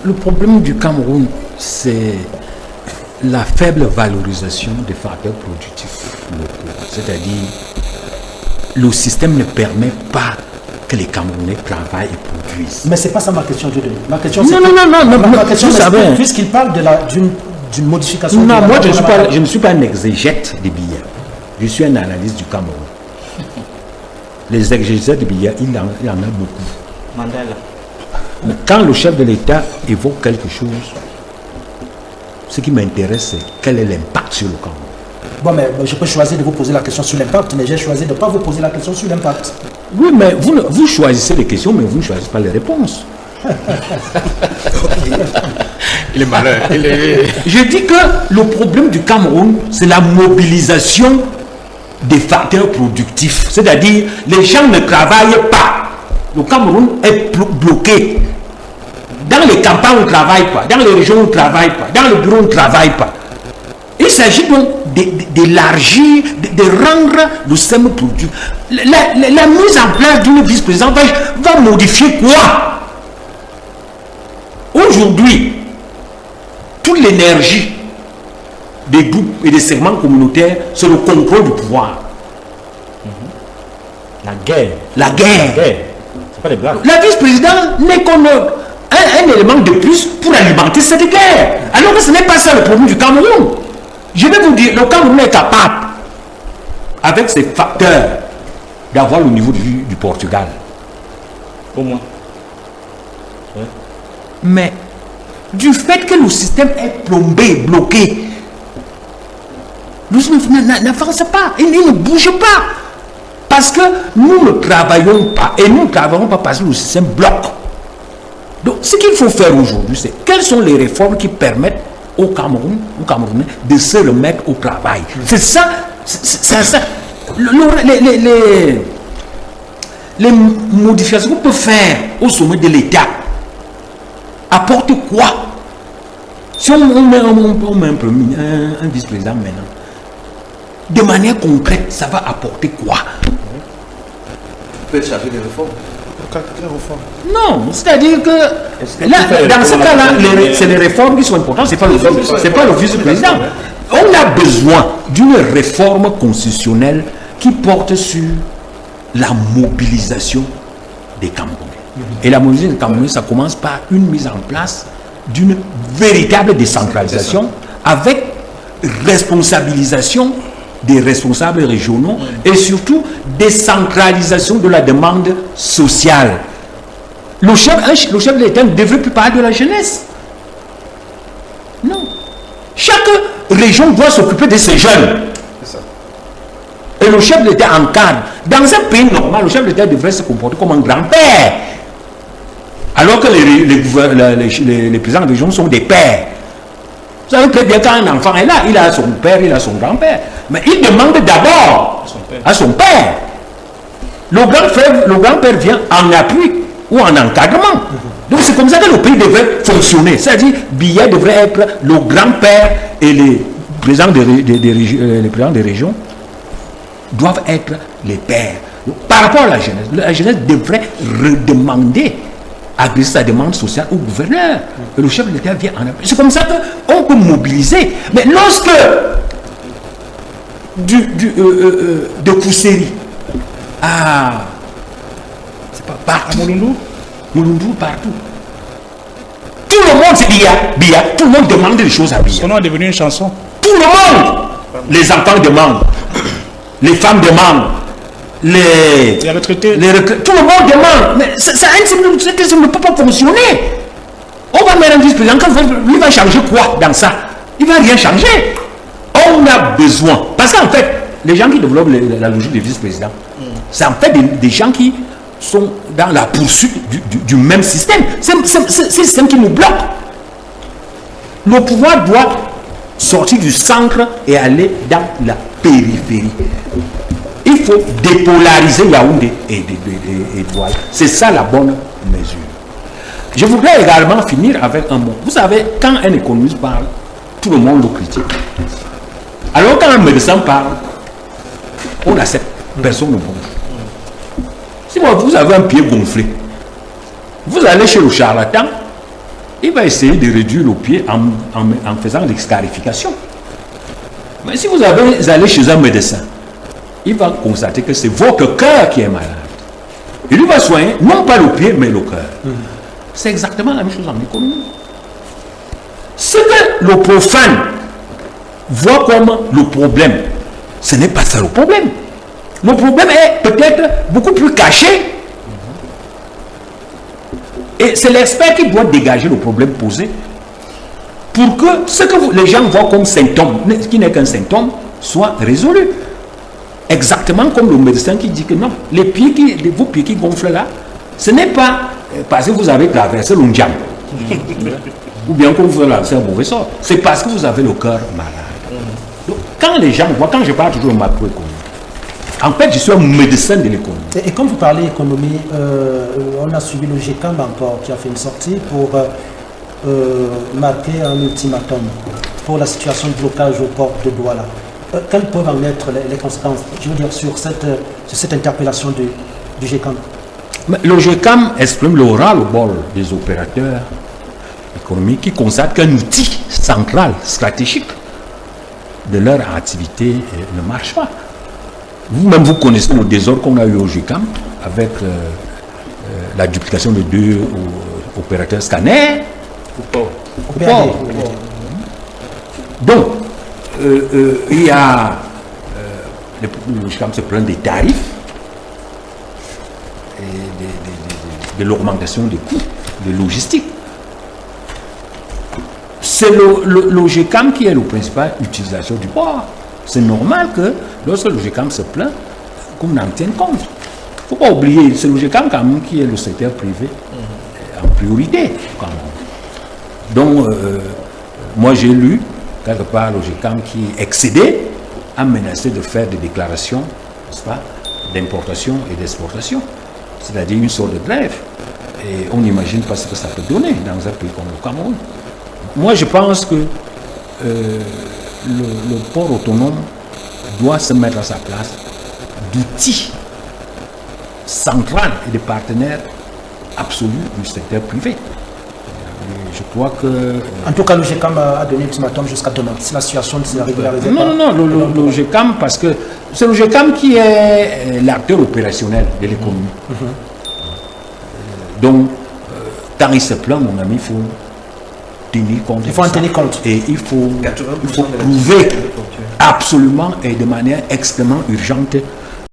Le problème du Cameroun, c'est la faible valorisation des facteurs productifs locaux. C'est-à-dire, le système ne permet pas que les Camerounais travaillent et produisent. Mais c'est pas ça ma question, Dieu. Ma question, c'est ma question, c'est puisqu'il parle d'une modification. Non, moi je ne suis pas un exégète des billets. Je suis un analyste du Cameroun. Les exégètes des billets, il y en a beaucoup. Mandela. Mais quand le chef de l'État évoque quelque chose, ce qui m'intéresse, c'est quel est l'impact sur le Cameroun. Bon, mais je peux choisir de vous poser la question sur l'impact, mais j'ai choisi de ne pas vous poser la question sur l'impact. Oui, mais vous choisissez les questions, mais vous ne choisissez pas les réponses. Il est malin. Je dis que le problème du Cameroun, c'est la mobilisation des facteurs productifs. C'est-à-dire, les gens ne travaillent pas. Le Cameroun est bloqué. Dans les campagnes, on ne travaille pas. Dans les régions, on ne travaille pas. Dans les bureaux, on ne travaille pas. Il s'agit donc d'élargir, de rendre le système productif. La mise en place d'une vice-présidente va modifier quoi? Aujourd'hui, toute l'énergie des groupes et des segments communautaires, c'est le contrôle du pouvoir. La guerre. La guerre. C'est pas des blagues. La vice-présidente n'est qu'un élément de plus pour alimenter cette guerre. Alors que ce n'est pas ça le problème du Cameroun. Je vais vous dire, le Cameroun est capable, avec ses facteurs, d'avoir le niveau du Portugal. Au moins. Ouais. Mais du fait que le système est plombé, bloqué, le système n'avance pas, il ne bouge pas. Parce que nous ne travaillons pas, et nous ne travaillons pas parce que le système bloque. Donc ce qu'il faut faire aujourd'hui, c'est quelles sont les réformes qui permettent au Cameroun, aux Camerounais, de se remettre au travail. C'est ça, les modifications qu'on peut faire au sommet de l'État apportent quoi? Si on met un vice-président maintenant, de manière concrète, ça va apporter quoi? Peut charger des réformes. Non, c'est-à-dire que là, dans ce cas-là, c'est les réformes qui sont importantes, c'est pas le vice-président. On a besoin d'une réforme constitutionnelle qui porte sur la mobilisation des Camerounais. Et la mobilisation des Camerounais, ça commence par une mise en place d'une véritable décentralisation avec responsabilisation des responsables régionaux et surtout décentralisation de la demande sociale. Le chef de l'État ne devrait plus parler de la jeunesse. Non. Chaque région doit s'occuper de ses jeunes. Et le chef de l'État encadre. Dans un pays normal, le chef de l'État devrait se comporter comme un grand-père. Alors que les présidents de région sont des pères. Vous savez très bien quand un enfant est là, il a son père, il a son grand-père. Mais il demande d'abord à son père. Le grand-père vient en appui ou en encadrement. Donc c'est comme ça que le pays devrait fonctionner. C'est-à-dire, Biya devrait être le grand-père et les présidents des régions doivent être les pères. Donc, par rapport à la jeunesse devrait redemander, adresser sa demande sociale au gouverneur. Et le chef de l'État vient en appui. C'est comme ça qu'on peut mobiliser. Mais lorsque de Kousséri c'est pas partout. Mouloundou partout. Tout le monde c'est Biya. Tout le monde demande des choses à Biya. Son nom est devenu une chanson. Tout le monde. Les enfants demandent. Les femmes demandent. Les retraités. Tout le monde demande. Mais ça ne peut pas fonctionner. On va mettre un vice-président. Il va changer quoi dans ça? Il ne va rien changer. On a besoin. Parce qu'en fait, les gens qui développent la logique des vice-présidents, c'est en fait des gens qui sont dans la poursuite du même système. C'est le système qui nous bloque. Le pouvoir doit sortir du centre et aller dans la périphérie. Il faut dépolariser Yaoundé et Douala. C'est ça la bonne mesure. Je voudrais également finir avec un mot. Vous savez, quand un économiste parle, tout le monde le critique. Alors quand un médecin parle, on accepte. Personne ne bouge. Si vous avez un pied gonflé, vous allez chez le charlatan, il va essayer de réduire le pied en faisant des scarifications. Mais si vous allez chez un médecin, il va constater que c'est votre cœur qui est malade. Il lui va soigner, non pas le pied, mais le cœur. C'est exactement la même chose en économie. Ce que le profane voit comme le problème, ce n'est pas ça le problème. Le problème est peut-être beaucoup plus caché. Et c'est l'expert qui doit dégager le problème posé pour que ce que les gens voient comme symptôme, qui n'est qu'un symptôme, soit résolu. Exactement comme le médecin qui dit que non, vos pieds qui gonflent là, ce n'est pas parce que vous avez traversé l'Undjam ou bien que vous avez lancé un mauvais sort, c'est parce que vous avez le cœur malade. Donc, quand les gens voient, quand je parle toujours de macroéconomie, en fait, je suis un médecin de l'économie. Et comme vous parlez économie, on a suivi le GECAM encore qui a fait une sortie pour marquer un ultimatum pour la situation de blocage au port de Douala. Quelles peuvent en être les conséquences, je veux dire, sur cette interpellation du GECAM? Le GECAM exprime le ras-le-bol des opérateurs économiques qui constatent qu'un outil central, stratégique de leur activité ne marche pas. Vous-même, vous connaissez le désordre qu'on a eu au GECAM avec la duplication de 2 opérateurs scanners. Donc, il y a le GECAM se plaint des tarifs et de l'augmentation des coûts de logistique. C'est le GECAM qui est le principal utilisateur du port. C'est normal que lorsque le GECAM se plaint, qu'on en tienne compte. Il ne faut pas oublier, c'est le GECAM quand même qui est le secteur privé en priorité. Quand même. Donc, moi j'ai lu quelque part le GECAM qui excédé a menacé de faire des déclarations, n'est-ce pas, d'importation et d'exportation. C'est-à-dire une sorte de grève. Et on n'imagine pas ce que ça peut donner dans un pays comme le Cameroun. Moi je pense que le port autonome doit se mettre à sa place d'outil central et de partenaire absolu du secteur privé. Et je crois que... En tout cas, le GECAM a donné l'ultimatum jusqu'à demain. Si la situation ne se régularise pas... Non, le GECAM, parce que c'est le GECAM qui est l'acteur opérationnel de l'économie. Donc, quand il se plaint, mon ami, il faut tenir compte. Il faut en tenir compte. Et il faut prouver absolument et de manière extrêmement urgente